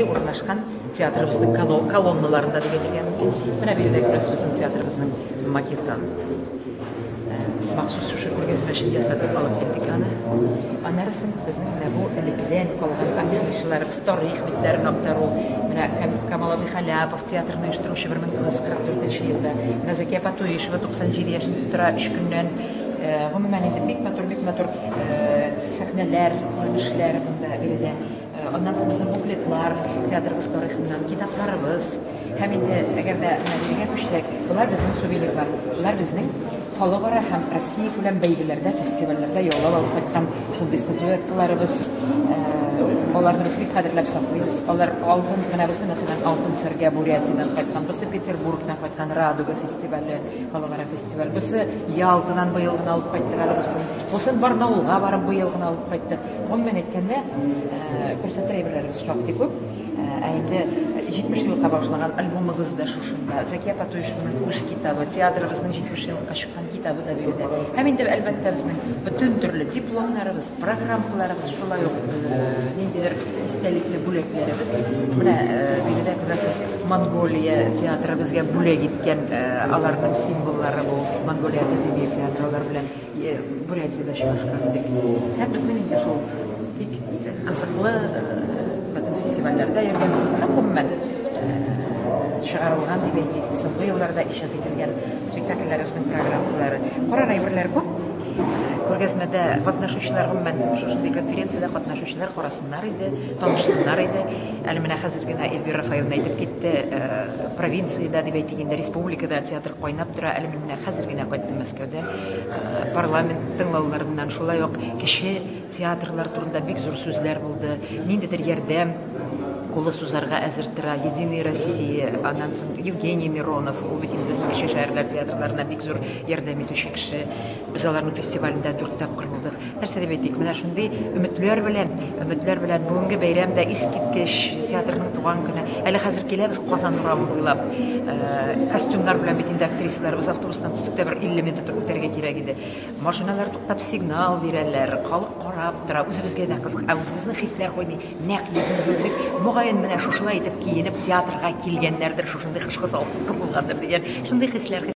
Indi урнашкан театрыбыздың колонналарында дигән менә бу yerдә күрәсез театрыбызның макетын. Махсус шушы күргәзмәче ясатып алып килдек аны. Аннарысын безнең бу элеккедән калган афишаларыбыз, тарих битләрен актару, менә Камал Абихаляпов театрны оештыручы 1944 елда, Назакия Патуишева 97 яшендә тора, 3 көннән гомумән инде бик матур сәхнәләр, күренешләр монда бирелә. Ondan sonra bizim bukletler, teatrımız tarixinden, kitaplarımız, hem de eğer de nereye düşsek, bunlar bizim suvenirler, bunlar bizim халыкара һәм Россия күләм бәйгеләрдә, фестивальләрдә яулап алып кайткан шундый статуэткаларыбыз, аларны без бик кадерләп саклыйбыз. Алар алтын, менә бусы мәсәлән алтын сәргә Бурятиядән кайткан, бусы Петербургтан кайткан Радуга фестивале, халыкара фестиваль. Бусы Ялтадан быел гына алып кайттылар бусын Барнаулга барып быел гына алып кайтты. Гомумән әйткәндә, күрсәтер әйберләребез шактый күп. Инде 70 елга багышланган альбомыбыз да шушында. Закия Патуишеваның «Кыш» китабы, театрыбызның 70 елга чыккан китабы да бирде. Һәм инде әлбәттә безнең бөтен төрле дипломнарыбыз, программаларыбыз, шулай ук ниндидер истәлекле бүләкләребез. Менә бирде күрәсез Монголия театры безгә бүләк иткән аларның символлары бу. Монголия академия театры алар белән Бурятиядә чыгышкан. Һәм безнең инде шул бик кызыклы фестивальләрдә йөргән һәм чыгарылган дип әйтик, соңгы елларда иҗат ителгән спектакльләребезнең программалары. Карар әйберләр күп. Күргәзмәдә катнашучылар гомумән шундый конференциядә катнашучылар карасыннар иде, танышсыннар иде. Әле менә хәзер генә Эльвира Рафаевна әйтеп китте, провинциядә дип әйтик инде, республикада театр кайнап тора. Әле менә хәзер генә кайттым Мәскәүдә. Парламент тыңлауларыннан шулай ук кеше театрлар турында бик зур сүзләр булды. Ниндидер ярдәм Кулы сузарга әзер тора, Единая Россия, аннан соң Евгений Миронов, ул бит инде безнең кече шәһәрләр театрларына бик зур ярдәм итүче кеше. Без аларның фестивалендә 4 тапкыр булдык. Нәрсә дип әйтик, менә шундый өметләр белән бүгенге бәйрәмдә искиткеч театрның туган көне. Әле хәзер киләбез Казан урамы буйлап. Костюмнар белән бит инде актрисаларыбыз автобустан төштә бер 50 минут үтәргә кирәк иде. Машиналар туктап сигнал бирәләр, халык карап тора. Үзебезгә дә кызык, үзебезнең хисләр коймый, нәкъ йөзен Могаен менә шушылай итеп киенеп театрга килгәннәрдер, шушындый кышкы салкын булгандыр дигән шундый хисләр